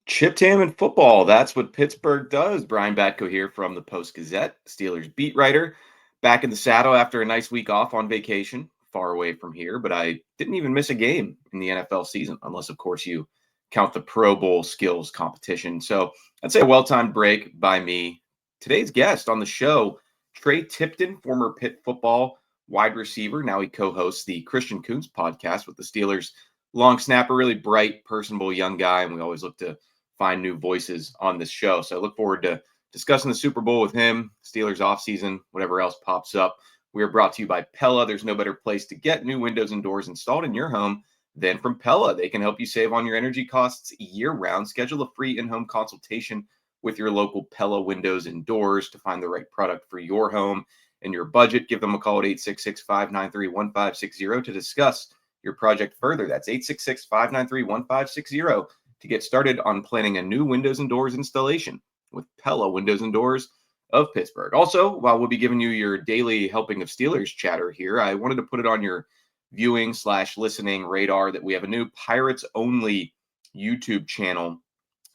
Chipped ham and football. That's what Pittsburgh does. Brian Batko here from the Post-Gazette Steelers beat writer. Back in the saddle after a nice week off on vacation, far away from here, but I didn't even miss a game in the NFL season, unless, of course, you count the Pro Bowl skills competition. So I'd say a well-timed break by me. Today's guest on the show, Tre Tipton, former Pitt football wide receiver. Now he co-hosts the Christian Kuntz podcast with the Steelers long snapper, really bright, personable young guy, and we always look to find new voices on this show. So I look forward to discussing the Super Bowl with him, Steelers offseason, whatever else pops up. We are brought to you by Pella. There's no better place to get new windows and doors installed in your home than from Pella. They can help you save on your energy costs year-round. Schedule a free in-home consultation with your local Pella windows and doors to find the right product for your home and your budget. Give them a call at 866-593-1560 to discuss your project further. That's 866-593-1560 to get started on planning a new windows and doors installation with Pella Windows and Doors of Pittsburgh. Also, while we'll be giving you your daily helping of Steelers chatter here, I wanted to put it on your viewing/listening radar that we have a new Pirates only YouTube channel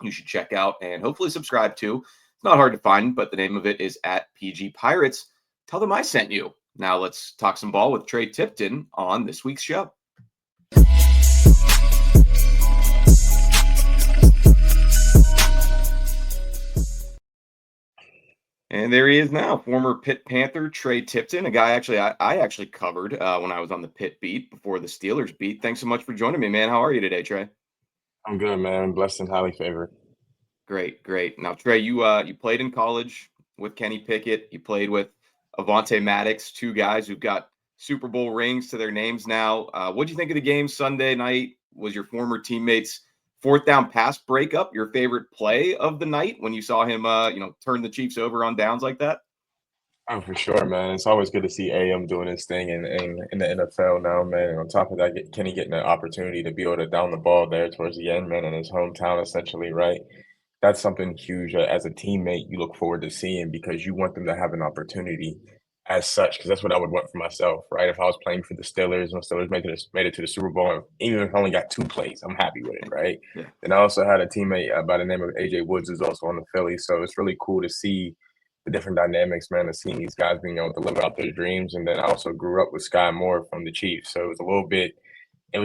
you should check out and hopefully subscribe to. It's not hard to find, but the name of it is at PG Pirates. Tell them I sent you. Now let's talk some ball with Tre Tipton on this week's show. And there he is now, former Pitt Panther Tre Tipton, a guy I actually covered when I was on the Pitt beat before the Steelers beat. Thanks so much for joining me, man. How are you today, Tre? I'm good, man. Blessed and highly favored. Great. Now, Tre, you played in college with Kenny Pickett. You played with Avonte Maddox, two guys who've got Super Bowl rings to their names now. What do you think of the game Sunday night? Was your former teammates' fourth down pass breakup your favorite play of the night when you saw him, turn the Chiefs over on downs like that? Oh, for sure, man. It's always good to see AM doing his thing in the NFL now, man. And on top of that, Kenny getting the opportunity to be able to down the ball there towards the end, man, in his hometown, essentially, right? That's something huge as a teammate you look forward to seeing because you want them to have an opportunity as such, because that's what I would want for myself, right? If I was playing for the Steelers and the Steelers made it to the Super Bowl, even if I only got two plays, I'm happy with it, right? Yeah. And I also had a teammate by the name of AJ Woods who's also on the Phillies, so it's really cool to see the different dynamics, man, to see these guys being able to live out their dreams. And then I also grew up with Sky Moore from the Chiefs, so it was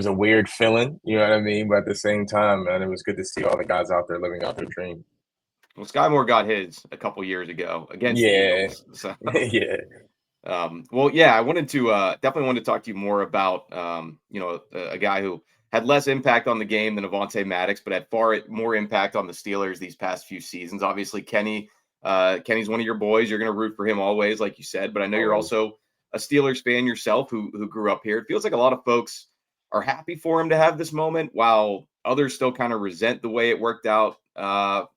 a weird feeling, you know what I mean? But at the same time, man, it was good to see all the guys out there living out their dream. Well, Sky Moore got his a couple years ago against the Yeah, Eagles. So, yeah. I wanted to definitely want to talk to you more about a guy who had less impact on the game than Avonte Maddox, but had far more impact on the Steelers these past few seasons. Obviously, Kenny's one of your boys. You're going to root for him always, like you said. But I know you're also a Steelers fan yourself who grew up here. It feels like a lot of folks are happy for him to have this moment, while others still kind of resent the way it worked out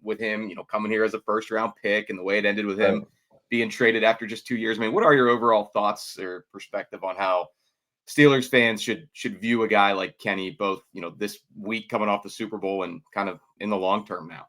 with him, coming here as a first-round pick and the way it ended with him being traded after just 2 years. I mean, what are your overall thoughts or perspective on how Steelers fans should view a guy like Kenny, both, this week coming off the Super Bowl and kind of in the long term now?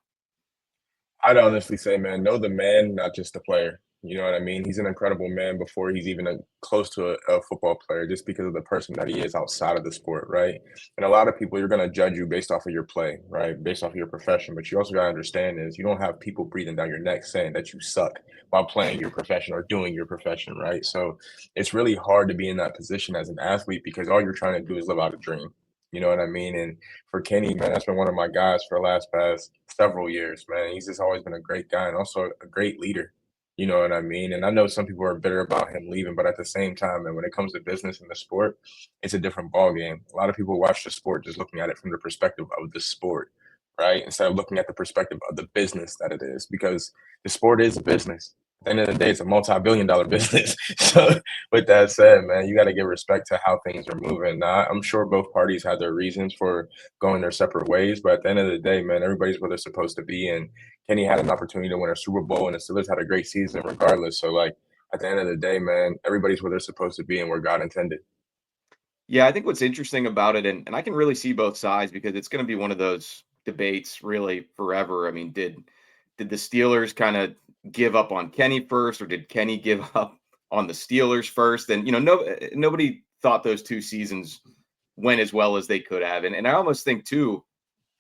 I'd honestly say, man, know the man, not just the player. You know what I mean? He's an incredible man before he's even close to a football player, just because of the person that he is outside of the sport, right? And a lot of people, you're going to judge you based off of your play, right? Based off of your profession. But you also got to understand is you don't have people breathing down your neck saying that you suck while playing your profession or doing your profession, right? So it's really hard to be in that position as an athlete because all you're trying to do is live out a dream. You know what I mean? And for Kenny, man, that's been one of my guys for the past several years, man. He's just always been a great guy and also a great leader. You know what I mean? And I know some people are bitter about him leaving, but at the same time, and when it comes to business and the sport, it's a different ball game. A lot of people watch the sport just looking at it from the perspective of the sport, right? Instead of looking at the perspective of the business that it is, because the sport is a business. At the end of the day, it's a multi-billion-dollar business. So with that said, man, you got to give respect to how things are moving. Now, I'm sure both parties had their reasons for going their separate ways, but at the end of the day, man, everybody's where they're supposed to be. And Kenny had an opportunity to win a Super Bowl, and the Steelers had a great season regardless. So, like, at the end of the day, man, everybody's where they're supposed to be and where God intended. Yeah, I think what's interesting about it, and I can really see both sides because it's going to be one of those debates really forever. I mean, did the Steelers kind of give up on Kenny first, or did Kenny give up on the Steelers first? And nobody thought those two seasons went as well as they could have. And I almost think too,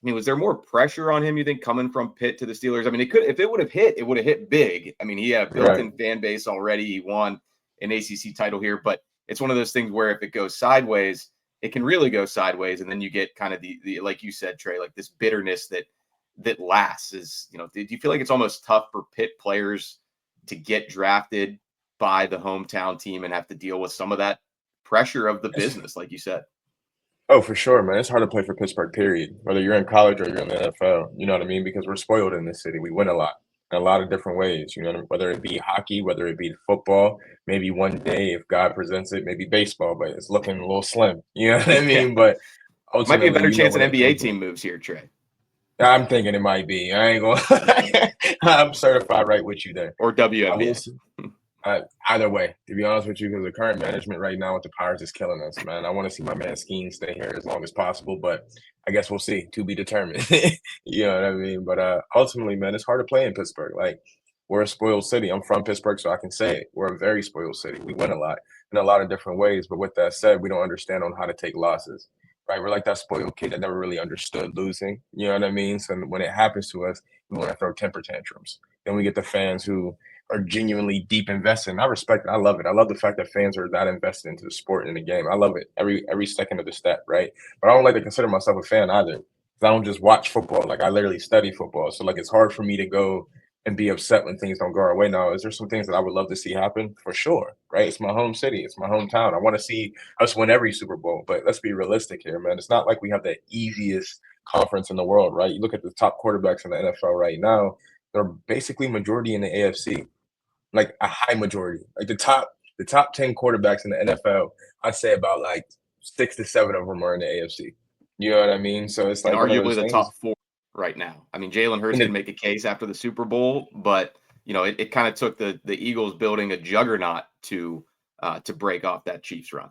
mean, was there more pressure on him, you think, coming from Pitt to the Steelers? I mean, if it would have hit, it would have hit big. I mean, he had a built-in fan base already. He won an ACC title here, but it's one of those things where if it goes sideways, it can really go sideways. And then you get kind of the like you said, Tre, like this bitterness that lasts. Is, do you feel like it's almost tough for Pitt players to get drafted by the hometown team and have to deal with some of that pressure of the business, like you said? Oh, for sure, man. It's hard to play for Pittsburgh, period. Whether you're in college or you're in the NFL, you know what I mean? Because we're spoiled in this city. We win a lot in a lot of different ways, whether it be hockey, whether it be football, maybe one day, if God presents it, maybe baseball, but it's looking a little slim. You know what I mean? But might be a better ultimately, chance an when it NBA comes to team moves here, Tre. I'm thinking it might be. I ain't going I'm certified right with you there. Or I will WNBA. say, either way, to be honest with you, because the current management right now with the Pirates is killing us, man. I want to see my man Skeen stay here as long as possible, but I guess we'll see. To be determined. You know what I mean? But ultimately, man, it's hard to play in Pittsburgh. Like, we're a spoiled city. I'm from Pittsburgh, so I can say it. We're a very spoiled city. We win a lot in a lot of different ways, but with that said, we don't understand on how to take losses. Right? We're like that spoiled kid that never really understood losing. You know what I mean? So when it happens to us, we want to throw temper tantrums. Then we get the fans who are genuinely deep invested. And I respect it. I love it. I love the fact that fans are that invested into the sport and the game. I love it every second of the step, right? But I don't like to consider myself a fan either. 'Cause I don't just watch football. Like, I literally study football. So like, it's hard for me to go and be upset when things don't go our way. Now, is there some things that I would love to see happen? For sure, right? It's my home city. It's my hometown. I want to see us win every Super Bowl. But let's be realistic here, man. It's not like we have the easiest conference in the world, right? You look at the top quarterbacks in the NFL right now, they're basically majority in the AFC, like a high majority. Like the top 10 quarterbacks in the NFL, I'd say about like 6 to 7 of them are in the AFC. You know what I mean? So it's And like one of arguably those the things. top 4 right now. I mean, Jalen Hurts And can it, make a case after the Super Bowl, but it kind of took the Eagles building a juggernaut to break off that Chiefs run.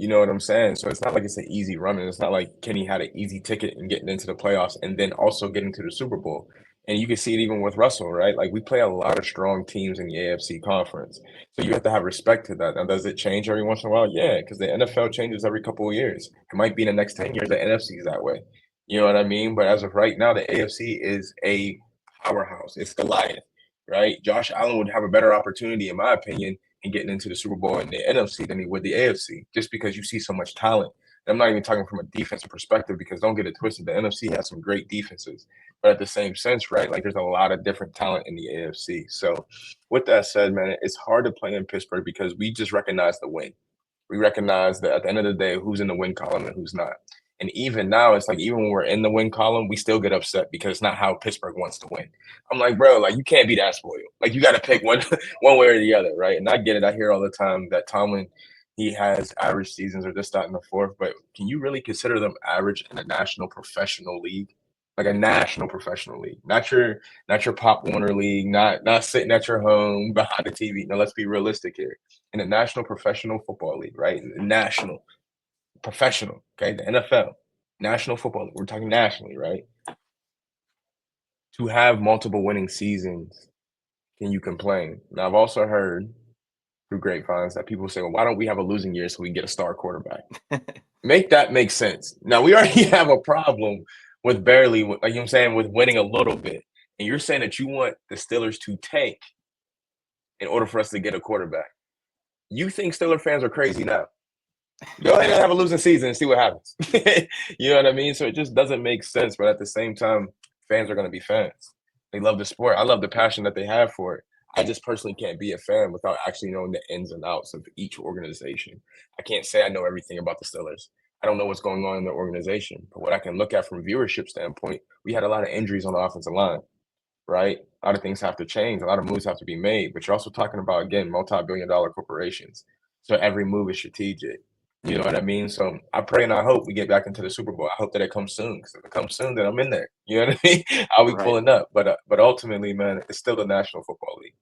you know what I'm saying? So it's not like it's an easy run, and it's not like Kenny had an easy ticket in getting into the playoffs and then also getting to the Super Bowl. And you can see it even with Russell, right? Like, we play a lot of strong teams in the AFC conference. So you have to have respect to that. Now, does it change every once in a while? Yeah, because the NFL changes every couple of years. It might be in the next 10 years, the NFC is that way. You know what I mean? But as of right now, the AFC is a powerhouse. It's Goliath, right? Josh Allen would have a better opportunity, in my opinion, in getting into the Super Bowl in the NFC than he would the AFC, just because you see so much talent. And I'm not even talking from a defensive perspective, because don't get it twisted, the NFC has some great defenses. But at the same sense, right, like, there's a lot of different talent in the AFC. So with that said, man, it's hard to play in Pittsburgh because we just recognize the win. We recognize that at the end of the day, who's in the win column and who's not. And even now, it's like, even when we're in the win column, we still get upset because it's not how Pittsburgh wants to win. I'm like, bro, like, you can't be that spoiled. Like, you got to pick one one way or the other, right? And I get it. I hear all the time that Tomlin, he has average seasons or this, that, and the fourth. But can you really consider them average in a national professional league? Like a national professional league, not your Pop Warner league, not sitting at your home behind the TV. Now, let's be realistic here. In a national professional football league, right? National professional, okay, the NFL, National Football League. We're talking nationally, right? To have multiple winning seasons, can you complain? Now, I've also heard through grapevines that people say, well, why don't we have a losing year so we can get a star quarterback? Make that make sense. Now, we already have a problem with barely, like, you know what I'm saying, with winning a little bit. And you're saying that you want the Steelers to tank in order for us to get a quarterback. You think Steeler fans are crazy now? Go ahead and have a losing season and see what happens. You know what I mean? So it just doesn't make sense. But at the same time, fans are going to be fans. They love the sport. I love the passion that they have for it. I just personally can't be a fan without actually knowing the ins and outs of each organization. I can't say I know everything about the Steelers. I don't know what's going on in the organization. But what I can look at from a viewership standpoint, we had a lot of injuries on the offensive line, right? A lot of things have to change. A lot of moves have to be made. But you're also talking about, again, multi-billion-dollar corporations. So every move is strategic. You know what I mean? So I pray and I hope we get back into the Super Bowl. I hope that it comes soon, because if it comes soon, then I'm in there. You know what I mean? I'll be Right. pulling up. But ultimately, man, it's still the National Football League.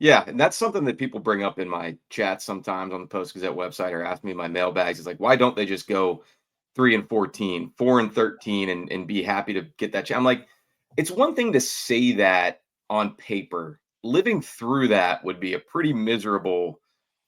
Yeah, and that's something that people bring up in my chats sometimes on the Post-Gazette website, or ask me in my mailbags. It's like, why don't they just go 3-14, 4-13, and be happy to get that chance? I'm like, it's one thing to say that on paper. Living through that would be a pretty miserable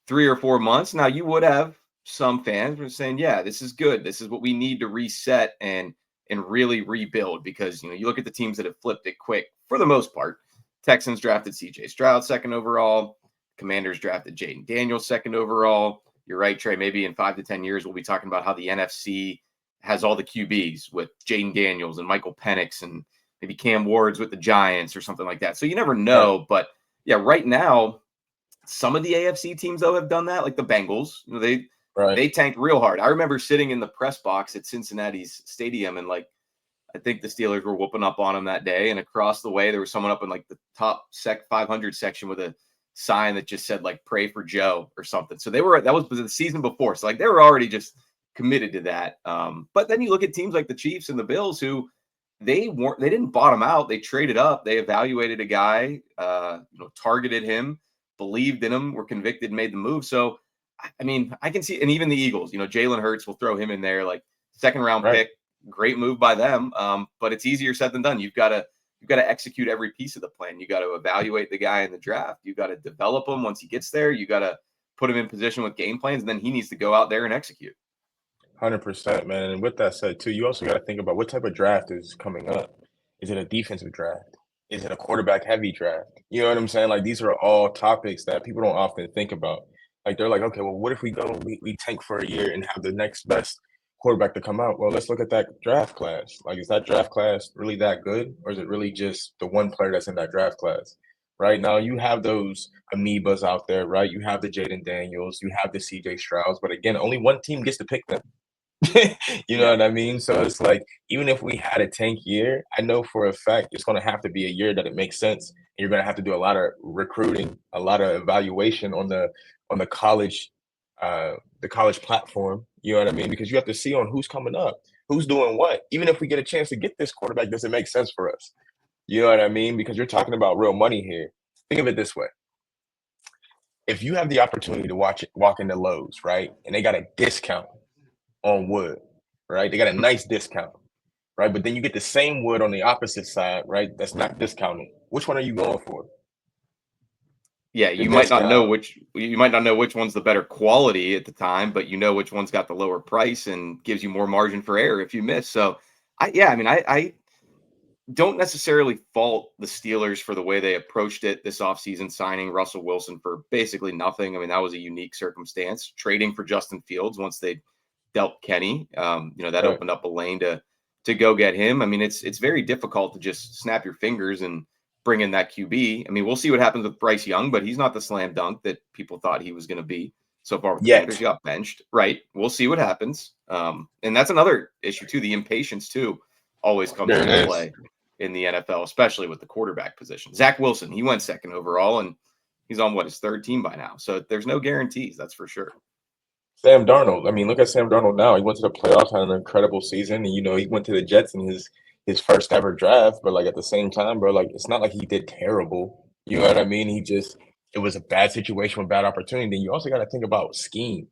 3 or 4 months. Now, you would have some fans who are saying, yeah, this is good. This is what we need to reset and and really rebuild, because, you look at the teams that have flipped it quick for the most part. Texans drafted CJ Stroud 2nd overall. Commanders drafted Jaden Daniels 2nd overall. You're right, Trey. Maybe in 5 to 10 years, we'll be talking about how the NFC has all the QBs with Jaden Daniels and Michael Penix and maybe Cam Ward's with the Giants or something like that. So you never know. Right. But yeah, right now, some of the AFC teams, though, have done that, like the Bengals. They tanked real hard. I remember sitting in the press box at Cincinnati's stadium, and I think the Steelers were whooping up on them that day. And across the way, there was someone up in the top 500 section with a sign that just said pray for Joe or something. So that was the season before. So they were already just committed to that. But then you look at teams like the Chiefs and the Bills, who they didn't bottom out. They traded up. They evaluated a guy, targeted him, believed in him, were convicted, made the move. So, I mean, I can see, and even the Eagles, Jalen Hurts, will throw him in there, 2nd round pick, great move by them. But it's easier said than done. You've got to execute every piece of the plan. You got to evaluate the guy in the draft. You got to develop him once he gets there. You got to put him in position with game plans, and then he needs to go out there and execute. 100%, man. And with that said, too, you also got to think about what type of draft is coming up. Is it a defensive draft? Is it a quarterback-heavy draft? You know what I'm saying? These are all topics that people don't often think about. They're like, okay, well, what if we tank for a year and have the next best quarterback to come out? Well, let's look at that draft class. Is that draft class really that good, or is it really just the one player that's in that draft class? Right now, you have those amoebas out there, right? You have the Jaden Daniels, you have the CJ Strouds, but again, only one team gets to pick them. You know what I mean? So it's even if we had a tank year, I know for a fact it's going to have to be a year that it makes sense. And you're going to have to do a lot of recruiting, a lot of evaluation on the college platform. You know what I mean? Because you have to see on who's coming up, who's doing what. Even if we get a chance to get this quarterback, does it make sense for us? You know what I mean? Because you're talking about real money here. Think of it this way. If you have the opportunity to walk into Lowe's, right, and they got a discount on wood, right? They got a nice discount, right? But then you get the same wood on the opposite side, right? That's not discounted. Which one are you going for? Yeah, you might not know which one's the better quality at the time, but which one's got the lower price and gives you more margin for error if you miss. So, I don't necessarily fault the Steelers for the way they approached it this offseason, signing Russell Wilson for basically nothing. I mean, that was a unique circumstance. Trading for Justin Fields once they dealt Kenny, that opened up a lane to go get him. I mean, it's very difficult to just snap your fingers and bring in that QB. I mean, we'll see what happens with Bryce Young, but he's not the slam dunk that people thought he was going to be so far with the Panthers. He got benched, right? We'll see what happens. And that's another issue too. The impatience too always comes into play in the NFL, especially with the quarterback position. Zach Wilson, he went 2nd overall, and he's on his 3rd team by now. So there's no guarantees, that's for sure. Sam Darnold. I mean, look at Sam Darnold now. He went to the playoffs, had an incredible season, and he went to the Jets in his first ever draft. But at the same time, bro, it's not like he did terrible. You know what I mean? It was a bad situation with bad opportunity. Then you also got to think about scheme.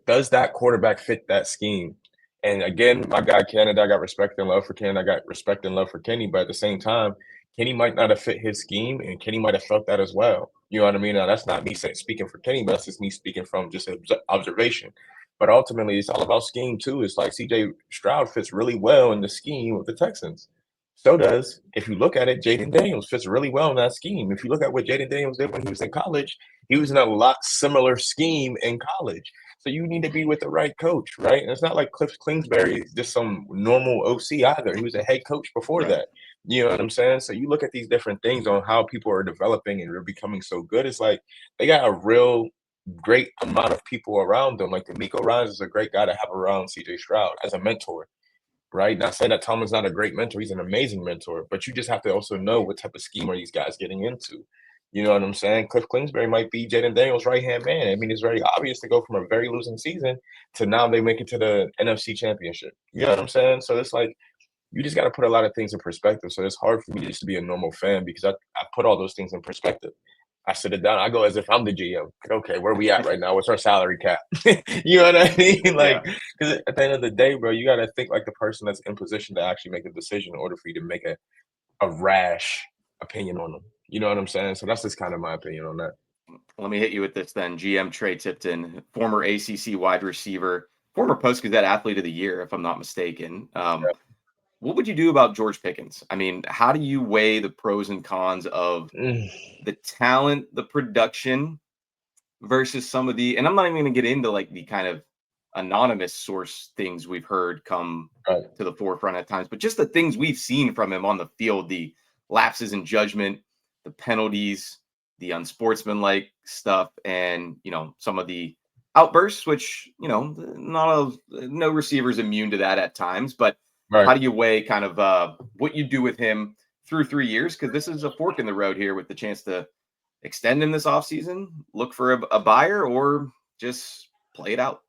Does that quarterback fit that scheme? And again, my guy Canada, I got respect and love for Ken. I got respect and love for Kenny, but at the same time, Kenny might not have fit his scheme, and Kenny might have felt that as well. You know what I mean? Now, that's not me speaking for Kenny, but that's just me speaking from just observation. But ultimately, it's all about scheme too. It's CJ Stroud fits really well in the scheme of the Texans. So does, if you look at it, Jaden Daniels fits really well in that scheme. If you look at what Jaden Daniels did when he was in college, he was in a lot similar scheme in college. So you need to be with the right coach, right? And it's not like Cliff Kingsbury is just some normal OC either. He was a head coach before that. You know what I'm saying? So you look at these different things on how people are developing and they're becoming so good. It's they got a real great amount of people around them. D'Amico Ryans is a great guy to have around CJ Stroud as a mentor, right? Not saying that Tomlin's not a great mentor. He's an amazing mentor, but you just have to also know what type of scheme are these guys getting into. You know what I'm saying? Cliff Kingsbury might be Jaden Daniels' right-hand man. I mean, it's very obvious to go from a very losing season to now they make it to the NFC Championship. You know what I'm saying? So it's you just got to put a lot of things in perspective. So it's hard for me just to be a normal fan because I put all those things in perspective. I sit it down. I go as if I'm the GM. Okay, where are we at right now? What's our salary cap? You know what I mean? Because at the end of the day, bro, you got to think like the person that's in position to actually make a decision in order for you to make a rash opinion on them. You know what I'm saying? So that's just kind of my opinion on that. Let me hit you with this then. GM Tre Tipton, former ACC wide receiver, former Post-Gazette Athlete of the Year, if I'm not mistaken. What would you do about George Pickens? I mean, how do you weigh the pros and cons of Mm, the talent, the production versus some of the, and I'm not even going to get into like the kind of anonymous source things we've heard come right, to the forefront at times, but just the things we've seen from him on the field, the lapses in judgment, the penalties, the unsportsmanlike stuff, and some of the outbursts, which no receiver's immune to that at times. But right. how do you weigh kind of what you do with him through 3 years? Because this is a fork in the road here with the chance to extend him this offseason, look for a buyer, or just play it out.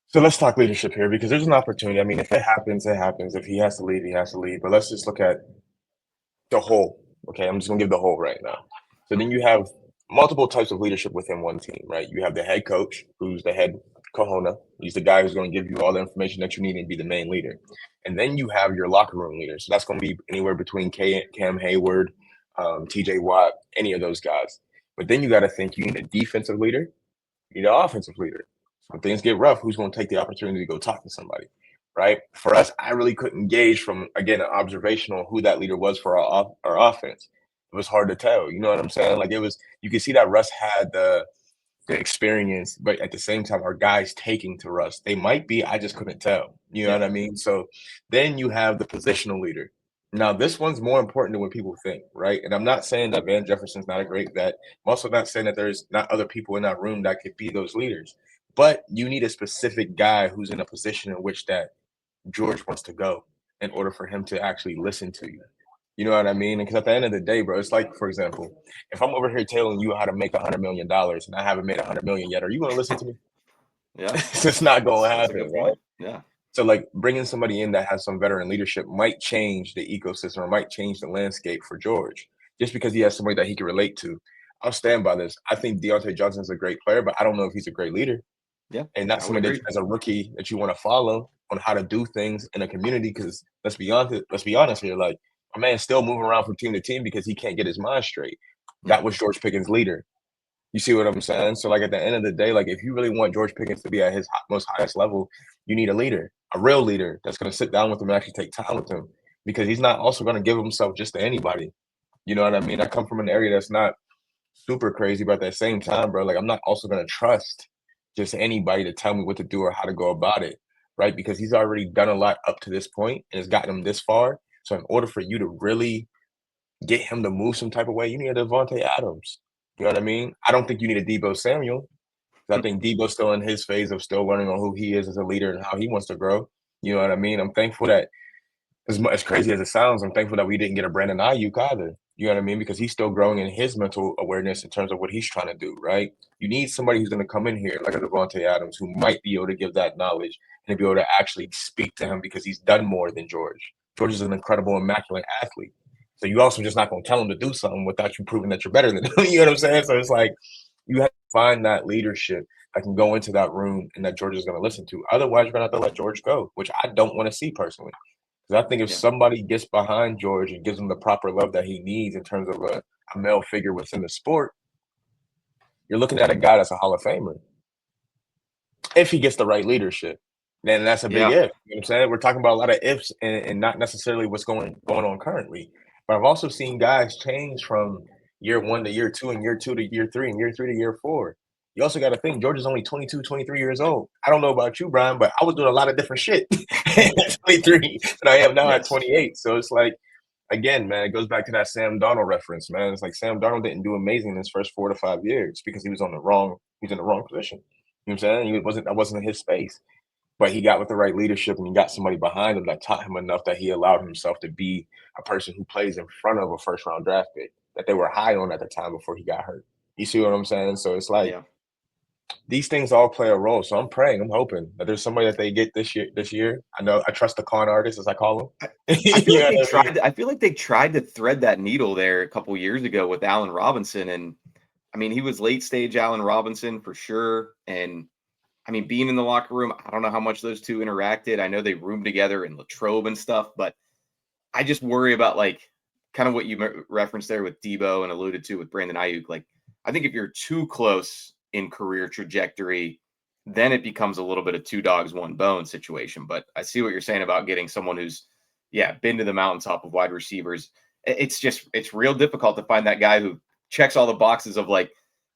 So let's talk leadership here because there's an opportunity. I mean, if it happens, it happens. If he has to leave, he has to leave. But let's just look at the whole. Okay, I'm just gonna give the whole right now. So then you have multiple types of leadership within one team, right? You have the head coach, who's the head kahuna. He's the guy who's going to give you all the information that you need and be the main leader. And then you have your locker room leader. So that's going to be anywhere between Cam Hayward, TJ Watt, any of those guys. But then you got to think you need a defensive leader, you need an offensive leader. So when things get rough, who's going to take the opportunity to go talk to somebody? Right. For us, I really couldn't gauge from, again, an observational who that leader was for our offense. It was hard to tell. You know what I'm saying? Like you can see that Russ had the experience, but at the same time, our guys taking to Russ. They might be, I just couldn't tell. You know Yeah. what I mean? So then you have the positional leader. Now, this one's more important than what people think, right? And I'm not saying that Van Jefferson's not a great vet. I'm also not saying that there's not other people in that room that could be those leaders. But you need a specific guy who's in a position in which that George wants to go in order for him to actually listen to you. You know what I mean? Because at the end of the day, bro, it's like, for example, if I'm over here telling you how to make $100 million and I haven't made 100 million yet, are you going to listen to me? Yeah. It's just not going to That's a happen, good right? point. Yeah. So, like, bringing somebody in that has some veteran leadership might change the ecosystem or might change the landscape for George, just because he has somebody that he can relate to. I'll stand by this. I think Deontay Johnson is a great player, but I don't know if he's a great leader Yeah. and not I would somebody that agree. as a rookie that you want to follow on how to do things in a community. Because let's be honest here, like my man's still moving around from team to team because he can't get his mind straight. Yeah. That was George Pickens' leader. You see what I'm saying? So like at the end of the day, like if you really want George Pickens to be at his most highest level, you need a leader, a real leader that's going to sit down with him and actually take time with him because he's not also going to give himself just to anybody. You know what I mean? I come from an area that's not super crazy, but at the same time, bro, like I'm not also gonna trust just anybody to tell me what to do or how to go about it, right? Because he's already done a lot up to this point and has gotten him this far. So in order for you to really get him to move some type of way, you need a Devontae Adams. You know what I mean? I don't think you need a Debo Samuel. 'Cause I think Debo's still in his phase of still learning on who he is as a leader and how he wants to grow. You know what I mean? I'm thankful that as crazy as it sounds, I'm thankful that we didn't get a Brandon Ayuk either. You know what I mean? Because he's still growing in his mental awareness in terms of what he's trying to do, right? You need somebody who's going to come in here like a Devontae Adams who might be able to give that knowledge and be able to actually speak to him because he's done more than George. George is an incredible, immaculate athlete. So you also just not going to tell him to do something without you proving that you're better than him. You know what I'm saying? So it's like you have to find that leadership that can go into that room and that George is going to listen to. Otherwise, you're going to have to let George go, which I don't want to see personally. Because I think if Yeah. somebody gets behind George and gives him the proper love that he needs in terms of a male figure within the sport, you're looking at a guy that's a Hall of Famer. If he gets the right leadership, then that's a big Yeah. if. You know what I'm saying? We're talking about a lot of ifs and not necessarily what's going on currently. But I've also seen guys change from year one to year two and year two to year three and year three to year four. You also got to think George is only 22, 23 years old. I don't know about you, Brian, but I was doing a lot of different shit at 23 than I am now at Yes. 28. So it's like, again, man, it goes back to that Sam Darnold reference, man. It's like Sam Darnold didn't do amazing in his first 4 to 5 years because he was in the wrong position. You know what I'm saying? That wasn't his space. But he got with the right leadership and he got somebody behind him that taught him enough that he allowed himself to be a person who plays in front of a first round draft pick that they were high on at the time before he got hurt. You see what I'm saying? So it's like Yeah. these things all play a role. So I'm praying, I'm hoping that there's somebody that they get this year. I know I trust the con artist, as I call I, them. I feel You like know they what I mean? tried. I feel like they tried to thread that needle there a couple years ago with Allen Robinson, and I mean, he was late stage Allen Robinson for sure. And I mean, being in the locker room, I don't know how much those two interacted. I know they roomed together in Latrobe and stuff, but I just worry about like kind of what you referenced there with Debo and alluded to with Brandon Ayuk. Like, I think if you're too close in career trajectory, then it becomes a little bit of two dogs, one bone situation. But I see what you're saying about getting someone who's, been to the mountaintop of wide receivers. It's real difficult to find that guy who checks all the boxes of like,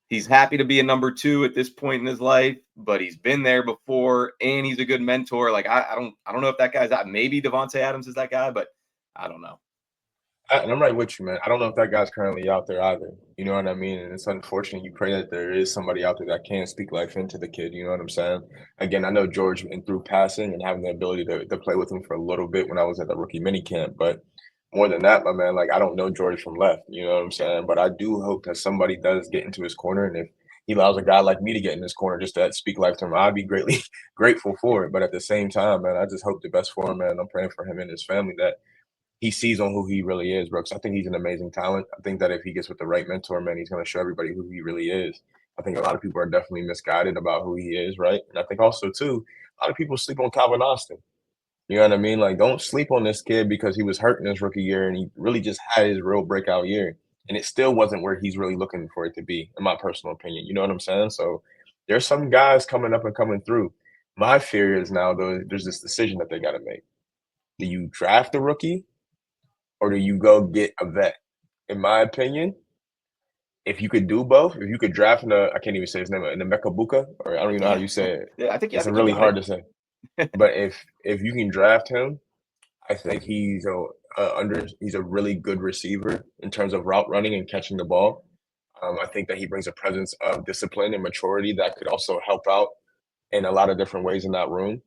he's happy to be a number two at this point in his life, but he's been there before and he's a good mentor. Like, I don't know if that guy's out. Maybe Devontae Adams is that guy, but I don't know. And I'm right with you, man. I don't know if that guy's currently out there either. You know what I mean? And it's unfortunate. You pray that there is somebody out there that can speak life into the kid. You know what I'm saying? Again, I know George went through passing and having the ability to play with him for a little bit when I was at the rookie mini camp. But more than that, my man, like I don't know George from left. You know what I'm saying? But I do hope that somebody does get into his corner. And if he allows a guy like me to get in his corner just to speak life to him, I'd be greatly grateful for it. But at the same time, man, I just hope the best for him, man. I'm praying for him and his family that he sees on who he really is, Brooks. I think he's an amazing talent. I think that if he gets with the right mentor, man, he's going to show everybody who he really is. I think a lot of people are definitely misguided about who he is, right? And I think also, too, a lot of people sleep on Calvin Austin. You know what I mean? Like, don't sleep on this kid because he was hurt in his rookie year and he really just had his real breakout year. And it still wasn't where he's really looking for it to be, in my personal opinion. You know what I'm saying? So there's some guys coming up and coming through. My fear is now, though, there's this decision that they got to make. Do you draft a rookie or do you go get a vet? In my opinion, if you could do both, if you could draft I can't even say his name, in the Mekabuka, or I don't even know how Yeah. you say it. Yeah, I think It's you really got hard it. to say. But if you can draft him, I think he's a really good receiver in terms of route running and catching the ball. I think that he brings a presence of discipline and maturity that could also help out in a lot of different ways in that room.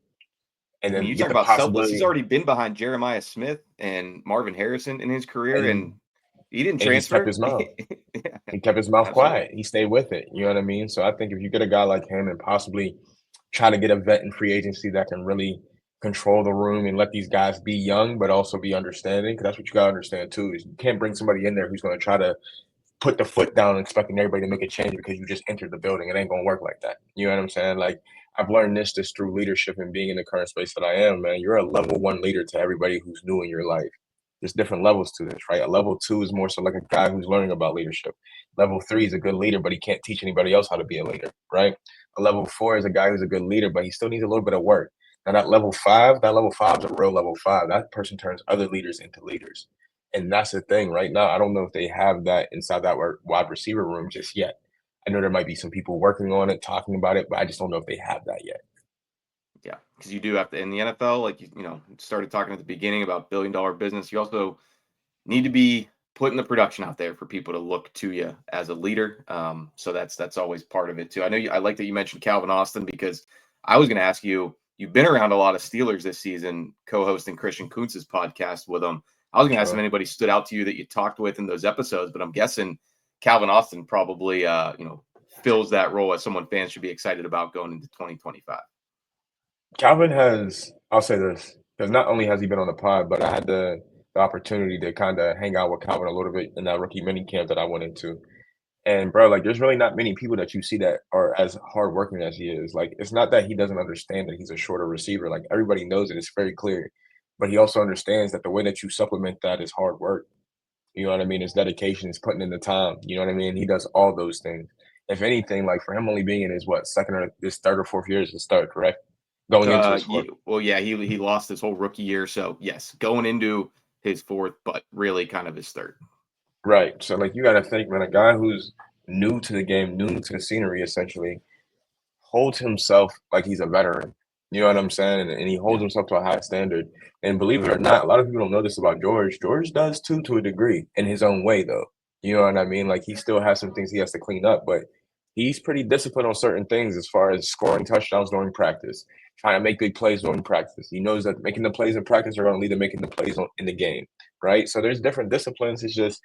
And I mean, then you get talk the about selfless. He's possibility, already been behind Jeremiah Smith and Marvin Harrison in his career, and and he didn't and he's kept transfer. his mouth. Yeah, He kept his mouth absolutely. quiet. He stayed with it. You know what I mean? So I think if you get a guy like him and possibly try to get a vet in free agency that can really control the room and let these guys be young, but also be understanding, because that's what you got to understand too, is you can't bring somebody in there who's going to try to put the foot down expecting everybody to make a change because you just entered the building. It ain't going to work like that. You know what I'm saying? Like, I've learned this just through leadership and being in the current space that I am, man. You're a level one leader to everybody who's new in your life. There's different levels to this, right? A level two is more so like a guy who's learning about leadership. Level three is a good leader, but he can't teach anybody else how to be a leader, right? A level four is a guy who's a good leader, but he still needs a little bit of work. Now that level five is a real level five. That person turns other leaders into leaders. And that's the thing right now. I don't know if they have that inside that wide receiver room just yet. I know there might be some people working on it, talking about it, but I just don't know if they have that yet. Yeah, because you do have to in the NFL, like started talking at the beginning about billion-dollar business. You also need to be putting the production out there for people to look to you as a leader. So that's always part of it too. I know I like that you mentioned Calvin Austin because I was going to ask you. You've been around a lot of Steelers this season, co-hosting Christian Kuntz's podcast with them. I was going to ask if Sure. anybody stood out to you that you talked with in those episodes, but I'm guessing Calvin Austin probably fills that role as someone fans should be excited about going into 2025. Calvin has, I'll say this, because not only has he been on the pod, but I had the opportunity to kind of hang out with Calvin a little bit in that rookie mini camp that I went into. And bro, like there's really not many people that you see that are as hardworking as he is. Like it's not that he doesn't understand that he's a shorter receiver. Like everybody knows it. It's very clear. But he also understands that the way that you supplement that is hard work. You know what I mean? It's dedication, it's putting in the time. You know what I mean? He does all those things. If anything, like for him only being in his second or his third or fourth year is the start, correct? Going into his fourth. Yeah, he lost his whole rookie year, so yes, going into his fourth, but really kind of his third. Right. So like you gotta think, man, a guy who's new to the game, new to the scenery essentially, holds himself like he's a veteran. You know what I'm saying? And he holds Yeah. himself to a high standard. And believe it or not, a lot of people don't know this about George. George does too, to a degree, in his own way, though. You know what I mean? Like he still has some things he has to clean up, but he's pretty disciplined on certain things as far as scoring touchdowns during practice, trying to make big plays during practice. He knows that making the plays in practice are going to lead to making the plays in the game, right? So there's different disciplines. It's just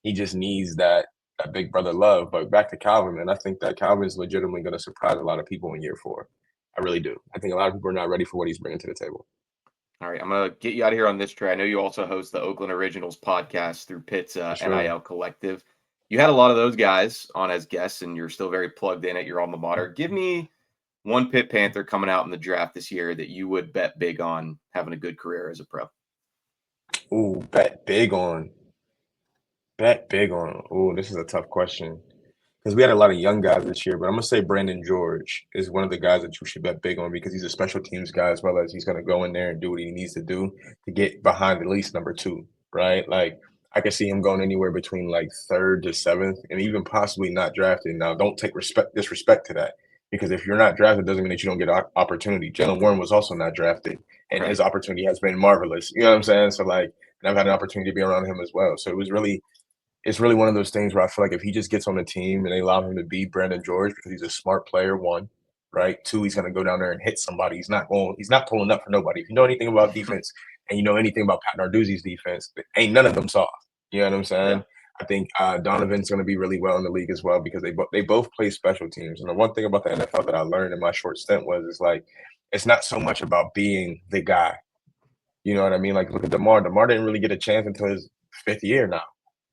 he just needs that big brother love. But back to Calvin, man, I think that Calvin's legitimately going to surprise a lot of people in year four. I really do. I think a lot of people are not ready for what he's bringing to the table. All right, I'm gonna get you out of here on this, Trey. I know you also host the Oakland Originals podcast through Pitt's For sure. NIL Collective. You had a lot of those guys on as guests, and you're still very plugged in at your alma mater. Give me one Pitt Panther coming out in the draft this year that you would bet big on having a good career as a pro. Ooh, bet big on. Bet big on. Ooh, this is a tough question. because we had a lot of young guys this year, but I'm going to say Brandon George is one of the guys that you should bet big on because he's a special teams guy as well as he's going to go in there and do what he needs to do to get behind at least number 2, right? Like, I can see him going anywhere between like 3rd to 7th and even possibly not drafted. Now, don't take disrespect to that because if you're not drafted, doesn't mean that you don't get opportunity. Jalen Warren was also not drafted, and his opportunity has been marvelous. You know what I'm saying? So, like, and I've had an opportunity to be around him as well. So it's really one of those things where I feel like if he just gets on the team and they allow him to be Brandon George because he's a smart player, 1, right? 2, he's going to go down there and hit somebody. He's not pulling up for nobody. If you know anything about defense and you know anything about Pat Narduzzi's defense, ain't none of them soft. You know what I'm saying? Yeah. I think Donovan's going to be really well in the league as well because they both play special teams. And the one thing about the NFL that I learned in my short stint was it's not so much about being the guy. You know what I mean? Like, look at DeMar. DeMar didn't really get a chance until his 5th year now.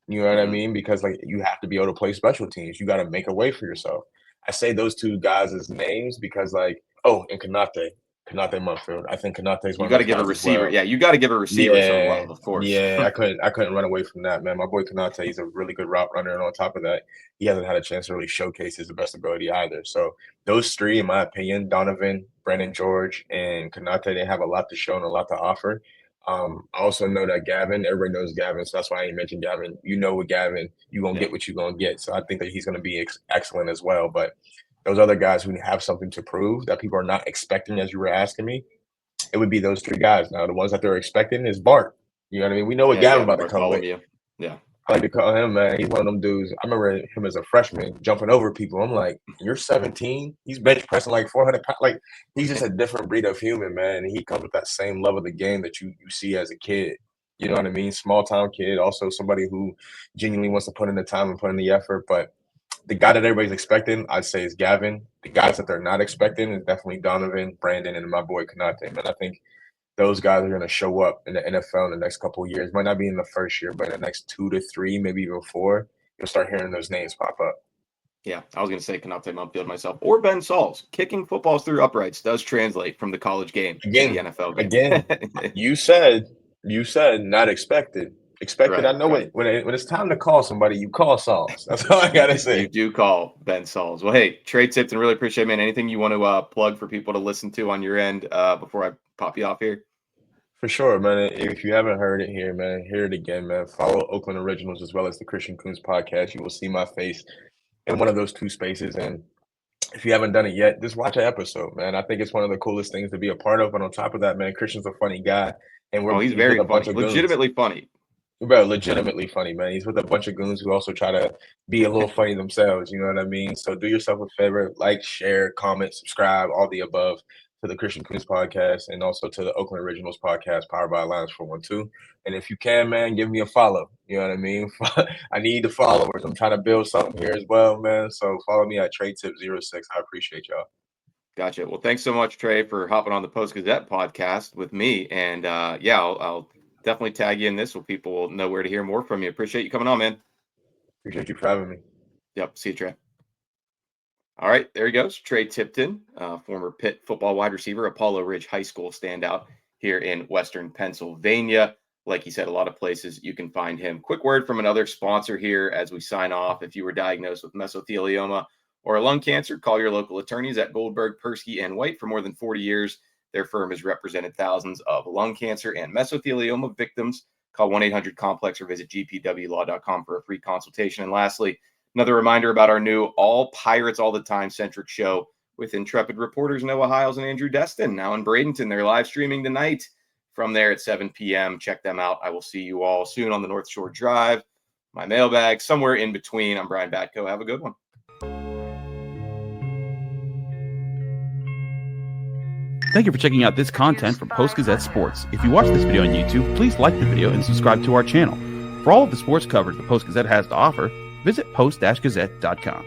You know what I mean? Because, like, you have to be able to play special teams. You got to make a way for yourself. I say those 2 guys as names because, like, and Konate Muffield. I think Konate's one. You got to give a receiver. Well. Yeah, you got to give a receiver some love, of course. Yeah, I couldn't run away from that, man. My boy Konate, he's a really good route runner, and on top of that, he hasn't had a chance to really showcase his best ability either. So those 3, in my opinion, Donovan, Brandon George, and Konate, they have a lot to show and a lot to offer. I also know that Gavin, everybody knows Gavin, so that's why I ain't mentioned Gavin. You know with Gavin, you're going to get what you're going to get. So I think that he's going to be excellent as well. But those other guys who have something to prove that people are not expecting, as you were asking me, it would be those 3 guys. Now, the ones that they're expecting is Bart. You know what I mean? We know what Gavin about to come with. Yeah. I like to call him, man. He's one of them dudes. I remember him as a freshman jumping over people. I'm like, you're 17? He's bench pressing like 400 pounds. Like, he's just a different breed of human, man. And he comes with that same love of the game that you see as a kid. You know what I mean? Small town kid, also somebody who genuinely wants to put in the time and put in the effort. But the guy that everybody's expecting, I'd say, is Gavin. The guys that they're not expecting is definitely Donovan, Brandon, and my boy Konate. Man, I think those guys are going to show up in the NFL in the next couple of years. Might not be in the first year, but in the next 2 to 3, maybe even 4, you'll start hearing those names pop up. Yeah, I was going to say Konate Mumfield myself. Or Ben Sauls. Kicking footballs through uprights does translate from the college game to the NFL game. Again, you said not expected. Expected. Right, I know when it's time to call somebody, you call Sauls. That's all I got to say. You do call Ben Sauls. Well, hey, Tre Tipton, really appreciate it, man. Anything you want to plug for people to listen to on your end before I pop you off here? For sure, man. If you haven't heard it here, man, hear it again, man. Follow Oakland Originals as well as the Christian Coons podcast. You will see my face in one of those 2 spaces. And if you haven't done it yet, just watch an episode, man. I think it's one of the coolest things to be a part of. And on top of that, man, Christian's a funny guy. And he's very funny. Legitimately funny. Bro, legitimately funny, man. He's with a bunch of goons who also try to be a little funny themselves. You know what I mean? So do yourself a favor, like, share, comment, subscribe, all the above to the Christian Coons podcast and also to the Oakland Originals podcast powered by Alliance 412. And if you can, man, give me a follow. You know what I mean? I need the followers. I'm trying to build something here as well, man. So follow me at TreTip06. I appreciate y'all. Gotcha. Well, thanks so much, Tre, for hopping on the Post-Gazette podcast with me. And I'll definitely tag you in this so people will know where to hear more from you. Appreciate you coming on, man. Appreciate you for having me. Yep. See you, Tre. All right. There he goes. Tre Tipton, former Pitt football wide receiver, Apollo Ridge High School standout here in Western Pennsylvania. Like he said, a lot of places you can find him. Quick word from another sponsor here as we sign off. If you were diagnosed with mesothelioma or lung cancer, call your local attorneys at Goldberg, Persky, and White. For more than 40 years, their firm has represented thousands of lung cancer and mesothelioma victims. Call 1-800-COMPLEX or visit gpwlaw.com for a free consultation. And lastly, another reminder about our new All Pirates All the Time centric show with intrepid reporters Noah Hiles and Andrew Destin. Now in Bradenton, they're live streaming tonight from there at 7 p.m. Check them out. I will see you all soon on the North Shore Drive, my mailbag, somewhere in between. I'm Brian Batko. Have a good one. Thank you for checking out this content from Post-Gazette Sports. If you watch this video on YouTube, please like the video and subscribe to our channel. For all of the sports coverage the Post-Gazette has to offer, visit post-gazette.com.